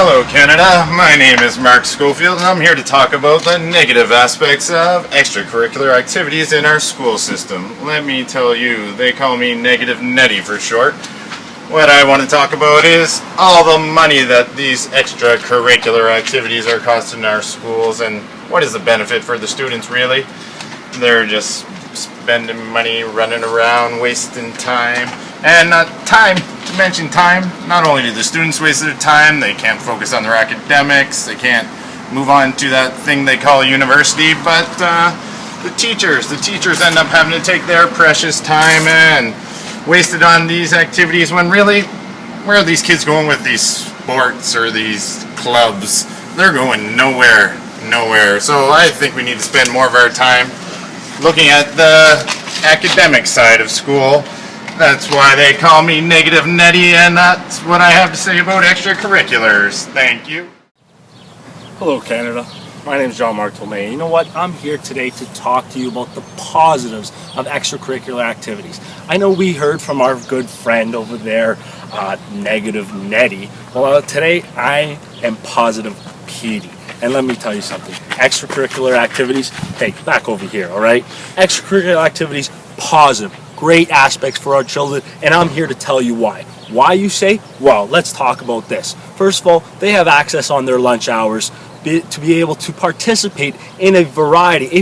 Hello Canada, my name is Mark Schofield and I'm here to talk about the negative aspects of extracurricular activities in our school system. Let me tell you, they call me Negative Netty for short. What I want to talk about is all the money that these extracurricular activities are costing our schools, and what is the benefit for the students really? They're just spending money, running around, wasting time. And to mention time, not only do the students waste their time, they can't focus on their academics, they can't move on to that thing they call university, but the teachers end up having to take their precious time and waste it on these activities when really, where are these kids going with these sports or these clubs? They're going nowhere. So I think we need to spend more of our time looking at the academic side of school. That's why they call me Negative Netty, and that's what I have to say about extracurriculars. Thank you. Hello Canada, my name is John Mark Tomei. You know what, I'm here today to talk to you about the positives of extracurricular activities. I know we heard from our good friend over there, Negative Netty. Well, today I am Positive Petey. And let me tell you something, extracurricular activities, hey, back over here, alright? Extracurricular activities, positive, great aspects for our children, and I'm here to tell you why. Why, you say? Well, let's talk about this. First of all, they have access on their lunch hours to be able to participate in a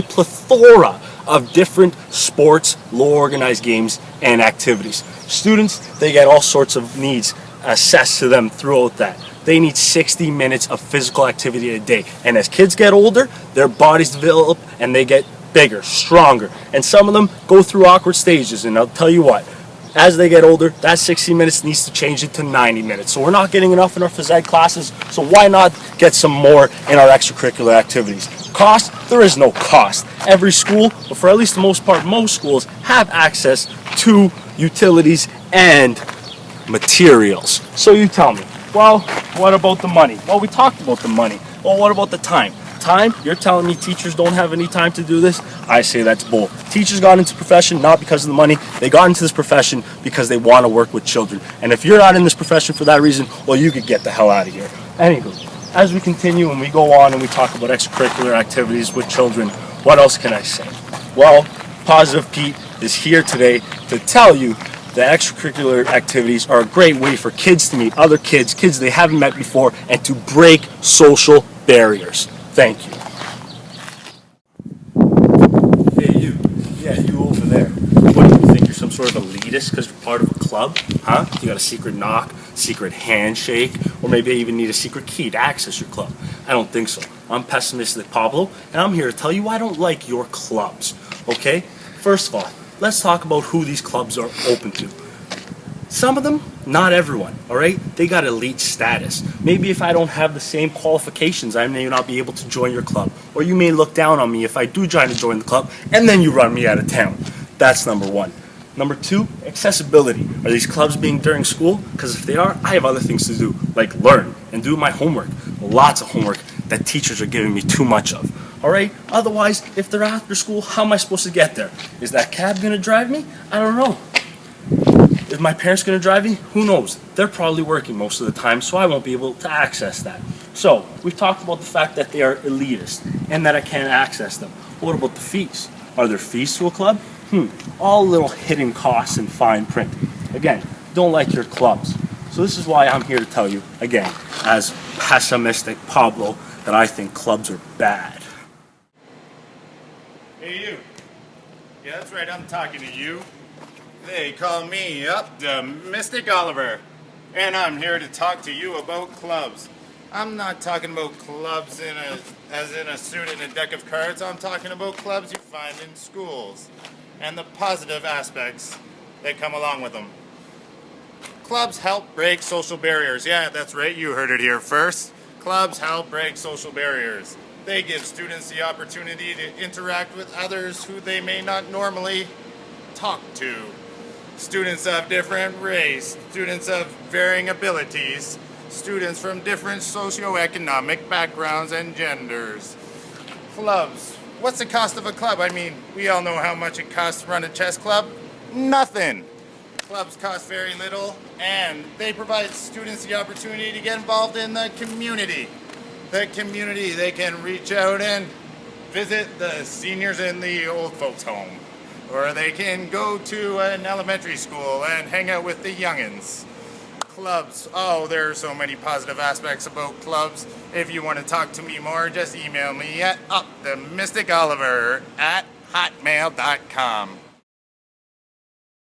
plethora of different sports, low-organized games, and activities. Students, they get all sorts of needs assessed to them throughout that. They need 60 minutes of physical activity a day. And as kids get older, their bodies develop and they get bigger, stronger. And some of them go through awkward stages. And I'll tell you what, as they get older, that 60 minutes needs to change into 90 minutes. So we're not getting enough in our phys ed classes, so why not get some more in our extracurricular activities? Cost? There is no cost. Every school, or for at least the most part, most schools, have access to utilities and materials. So you tell me, well, what about the money? Well, we talked about the money. Well, what about the time? Time? You're telling me teachers don't have any time to do this? I say that's bull. Teachers got into profession not because of the money. They got into this profession because they want to work with children. And if you're not in this profession for that reason, well, you could get the hell out of here. Anywho, as we continue and we go on and we talk about extracurricular activities with children, what else can I say? Well, Positive Pete is here today to tell you that extracurricular activities are a great way for kids to meet other kids they haven't met before, and to break social barriers. Thank you. Hey you, yeah, you over there. What, do you think you're some sort of elitist because you're part of a club? Huh? You got a secret knock, secret handshake, or maybe I even need a secret key to access your club? I don't think so. I'm Pessimistic Pablo, and I'm here to tell you I don't like your clubs, okay? First of all, let's talk about who these clubs are open to. Some of them, not everyone, alright? They got elite status. Maybe if I don't have the same qualifications, I may not be able to join your club. Or you may look down on me if I do try to join the club, and then you run me out of town. That's number one. Number two, accessibility. Are these clubs being during school? Because if they are, I have other things to do, like learn and do my homework. Lots of homework that teachers are giving me too much of. Alright? Otherwise, if they're after school, how am I supposed to get there? Is that cab gonna drive me? I don't know. Is my parents gonna drive me? Who knows? They're probably working most of the time, so I won't be able to access that. So, we've talked about the fact that they are elitist and that I can't access them. What about the fees? Are there fees to a club? All little hidden costs and fine print. Again, don't like your clubs. So this is why I'm here to tell you, again, as Pessimistic Pablo, that I think clubs are bad. Hey you. Yeah, that's right, I'm talking to you. They call me Optimistic Oliver, and I'm here to talk to you about clubs. I'm not talking about clubs as in a suit and a deck of cards. I'm talking about clubs you find in schools and the positive aspects that come along with them. Clubs help break social barriers. Yeah, that's right, you heard it here first. Clubs help break social barriers. They give students the opportunity to interact with others who they may not normally talk to. Students of different race, students of varying abilities, students from different socioeconomic backgrounds and genders. Clubs. What's the cost of a club? I mean, we all know how much it costs to run a chess club. Nothing. Clubs cost very little, and they provide students the opportunity to get involved in the community. They can reach out and visit the seniors in the old folks' home. Or they can go to an elementary school and hang out with the youngins. Clubs. Oh, there are so many positive aspects about clubs. If you want to talk to me more, just email me at optimisticoliver@hotmail.com.